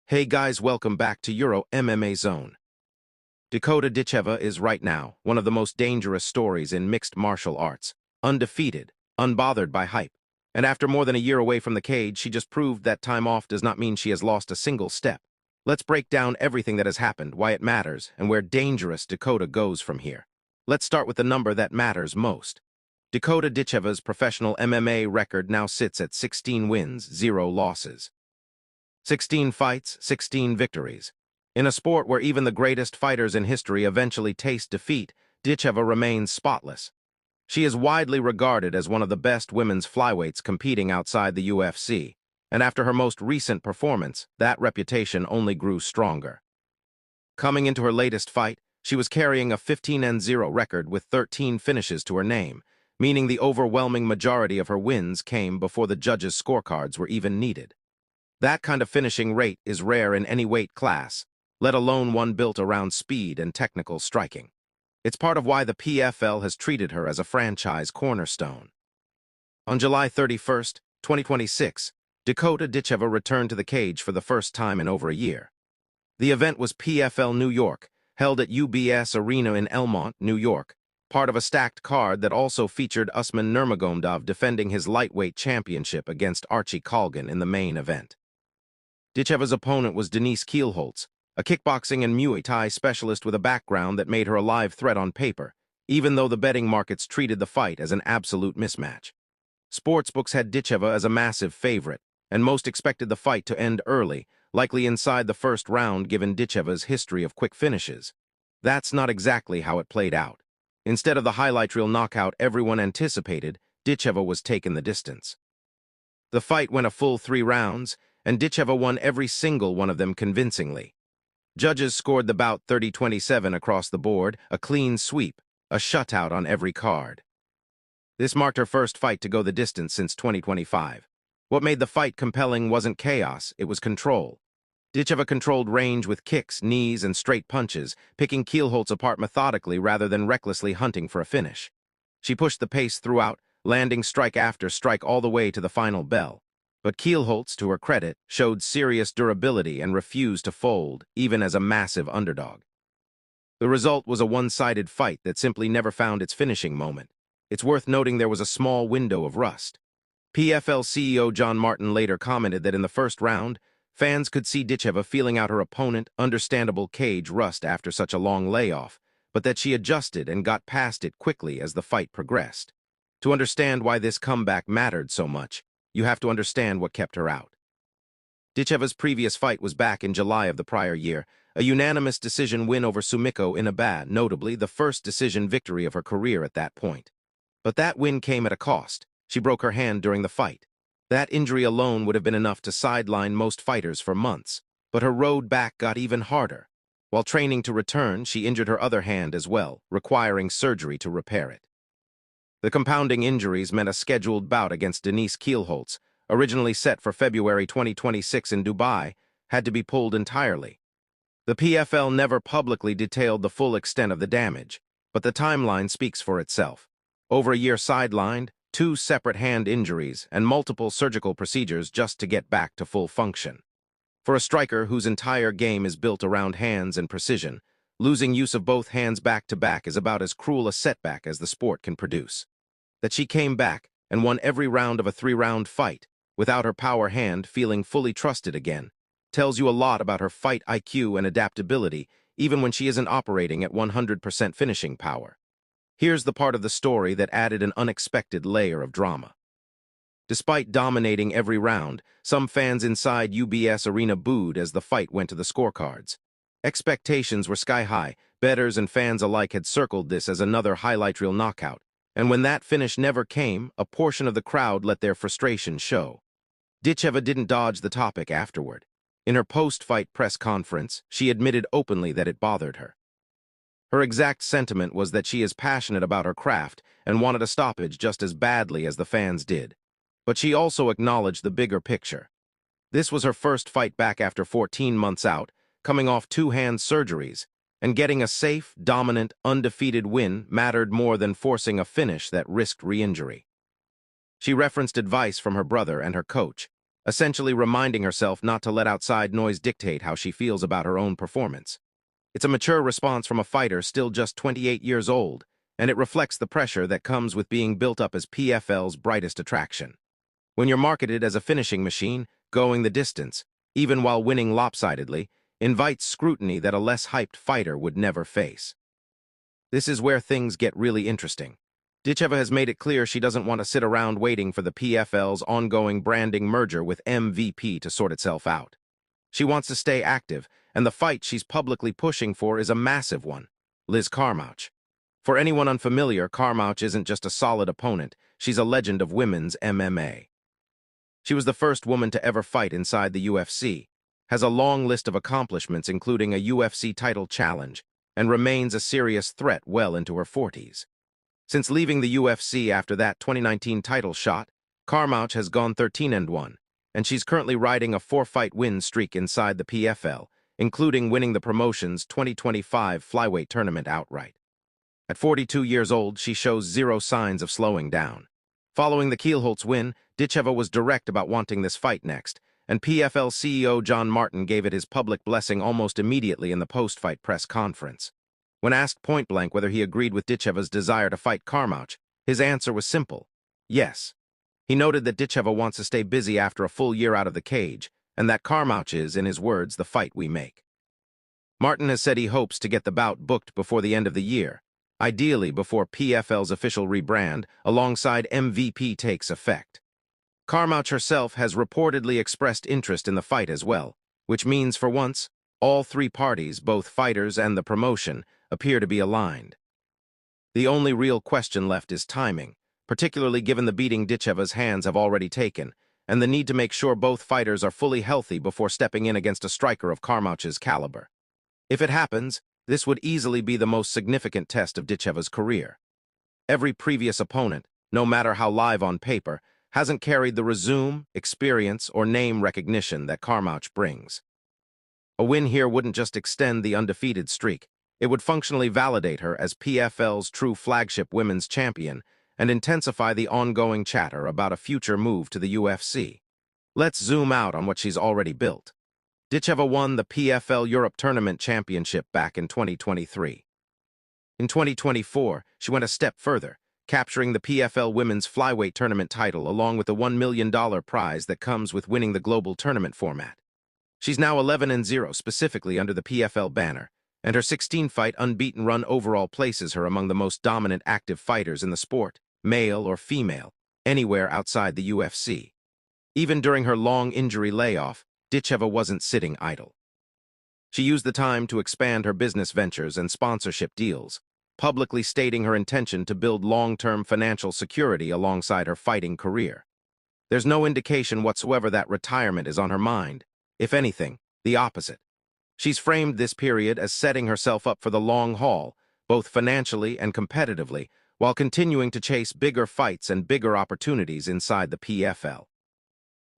Hey guys, welcome back to Euro MMA Zone. Dakota Ditcheva is right now one of the most dangerous stories in mixed martial arts. Undefeated, unbothered by hype. And after more than a year away from the cage, she just proved that time off does not mean she has lost a single step. Let's break down everything that has happened, why it matters, and where dangerous Dakota goes from here. Let's start with the number that matters most. Dakota Ditcheva's professional MMA record now sits at 16 wins, 0 losses. 16 fights, 16 victories. In a sport where even the greatest fighters in history eventually taste defeat, Ditcheva remains spotless. She is widely regarded as one of the best women's flyweights competing outside the UFC, and after her most recent performance, that reputation only grew stronger. Coming into her latest fight, she was carrying a 15-0 record with 13 finishes to her name, meaning the overwhelming majority of her wins came before the judges' scorecards were even needed. That kind of finishing rate is rare in any weight class, let alone one built around speed and technical striking. It's part of why the PFL has treated her as a franchise cornerstone. On July 31, 2026, Dakota Ditcheva returned to the cage for the first time in over a year. The event was PFL New York, held at UBS Arena in Elmont, New York, part of a stacked card that also featured Usman Nurmagomedov defending his lightweight championship against Archie Colgan in the main event. Ditcheva's opponent was Denise Kielholtz, a kickboxing and Muay Thai specialist with a background that made her a live threat on paper, even though the betting markets treated the fight as an absolute mismatch. Sportsbooks had Ditcheva as a massive favorite, and most expected the fight to end early, likely inside the first round given Ditcheva's history of quick finishes. That's not exactly how it played out. Instead of the highlight reel knockout everyone anticipated, Ditcheva was taken the distance. The fight went a full 3 rounds, and Ditcheva won every single one of them convincingly. Judges scored the bout 30-27 across the board, a clean sweep, a shutout on every card. This marked her first fight to go the distance since 2025. What made the fight compelling wasn't chaos, it was control. Ditcheva controlled range with kicks, knees, and straight punches, picking Kielholtz apart methodically rather than recklessly hunting for a finish. She pushed the pace throughout, landing strike after strike all the way to the final bell. But Kielholtz, to her credit, showed serious durability and refused to fold, even as a massive underdog. The result was a one-sided fight that simply never found its finishing moment. It's worth noting there was a small window of rust. PFL CEO John Martin later commented that in the first round, fans could see Ditcheva feeling out her opponent, understandable cage rust after such a long layoff, but that she adjusted and got past it quickly as the fight progressed. To understand why this comeback mattered so much, you have to understand what kept her out. Ditcheva's previous fight was back in July of the prior year, a unanimous decision win over Sumiko Inaba, notably the first decision victory of her career at that point. But that win came at a cost. She broke her hand during the fight. That injury alone would have been enough to sideline most fighters for months, but her road back got even harder. While training to return, she injured her other hand as well, requiring surgery to repair it. The compounding injuries meant a scheduled bout against Denise Kielholtz, originally set for February 2026 in Dubai, had to be pulled entirely. The PFL never publicly detailed the full extent of the damage, but the timeline speaks for itself. Over a year sidelined, 2 separate hand injuries, and multiple surgical procedures just to get back to full function. For a striker whose entire game is built around hands and precision, losing use of both hands back-to-back is about as cruel a setback as the sport can produce. That she came back and won every round of a 3-round fight, without her power hand feeling fully trusted again, tells you a lot about her fight IQ and adaptability, even when she isn't operating at 100% finishing power. Here's the part of the story that added an unexpected layer of drama. Despite dominating every round, some fans inside UBS Arena booed as the fight went to the scorecards. Expectations were sky-high. Bettors and fans alike had circled this as another highlight reel knockout, and when that finish never came, a portion of the crowd let their frustration show. Ditcheva didn't dodge the topic afterward. In her post-fight press conference, she admitted openly that it bothered her. Her exact sentiment was that she is passionate about her craft and wanted a stoppage just as badly as the fans did. But she also acknowledged the bigger picture. This was her first fight back after 14 months out, coming off 2 hand surgeries, and getting a safe, dominant, undefeated win mattered more than forcing a finish that risked re-injury. She referenced advice from her brother and her coach, essentially reminding herself not to let outside noise dictate how she feels about her own performance. It's a mature response from a fighter still just 28 years old, and it reflects the pressure that comes with being built up as PFL's brightest attraction. When you're marketed as a finishing machine, going the distance, even while winning lopsidedly, invites scrutiny that a less hyped fighter would never face. This is where things get really interesting. Ditcheva has made it clear she doesn't want to sit around waiting for the PFL's ongoing branding merger with MVP to sort itself out. She wants to stay active, and the fight she's publicly pushing for is a massive one: Liz Carmouche. For anyone unfamiliar, Carmouche isn't just a solid opponent, she's a legend of women's MMA. She was the first woman to ever fight inside the UFC, has a long list of accomplishments including a UFC title challenge, and remains a serious threat well into her 40s. Since leaving the UFC after that 2019 title shot, Carmouche has gone 13-1, and she's currently riding a 4-fight win streak inside the PFL, including winning the promotion's 2025 flyweight tournament outright. At 42 years old, she shows zero signs of slowing down. Following the Kielholtz win, Ditcheva was direct about wanting this fight next, and PFL CEO John Martin gave it his public blessing almost immediately in the post-fight press conference. When asked point-blank whether he agreed with Ditcheva's desire to fight Carmouche, his answer was simple: yes. He noted that Ditcheva wants to stay busy after a full year out of the cage, and that Carmouche is, in his words, the fight we make. Martin has said he hopes to get the bout booked before the end of the year, ideally before PFL's official rebrand alongside MVP takes effect. Carmouche herself has reportedly expressed interest in the fight as well, which means, for once, all three parties, both fighters and the promotion, appear to be aligned. The only real question left is timing, particularly given the beating Ditcheva's hands have already taken, and the need to make sure both fighters are fully healthy before stepping in against a striker of Carmouche's caliber. If it happens, this would easily be the most significant test of Ditcheva's career. Every previous opponent, no matter how live on paper, hasn't carried the resume, experience, or name recognition that Carmouche brings. A win here wouldn't just extend the undefeated streak, it would functionally validate her as PFL's true flagship women's champion and intensify the ongoing chatter about a future move to the UFC. Let's zoom out on what she's already built. Ditcheva won the PFL Europe Tournament Championship back in 2023. In 2024, she went a step further, capturing the PFL Women's Flyweight Tournament title along with the $1 million prize that comes with winning the global tournament format. She's now 11-0 specifically under the PFL banner, and her 16-fight unbeaten run overall places her among the most dominant active fighters in the sport, male or female, anywhere outside the UFC. Even during her long injury layoff, Ditcheva wasn't sitting idle. She used the time to expand her business ventures and sponsorship deals, publicly stating her intention to build long-term financial security alongside her fighting career. There's no indication whatsoever that retirement is on her mind. If anything, the opposite. She's framed this period as setting herself up for the long haul, both financially and competitively, while continuing to chase bigger fights and bigger opportunities inside the PFL.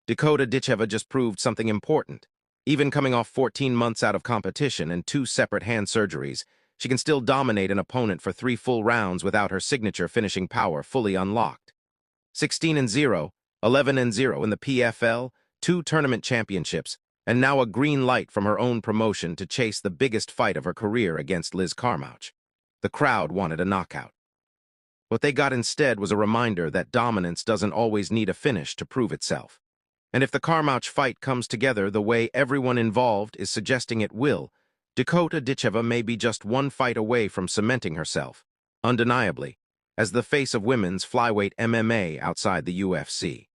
Dakota Ditcheva just proved something important. Even coming off 14 months out of competition and 2 separate hand surgeries, she can still dominate an opponent for 3 full rounds without her signature finishing power fully unlocked. 16-0, 11-0 in the PFL, 2 tournament championships, and now a green light from her own promotion to chase the biggest fight of her career against Liz Carmouche. The crowd wanted a knockout. What they got instead was a reminder that dominance doesn't always need a finish to prove itself. And if the Carmouche fight comes together the way everyone involved is suggesting it will, Dakota Ditcheva may be just 1 fight away from cementing herself, undeniably, as the face of women's flyweight MMA outside the UFC.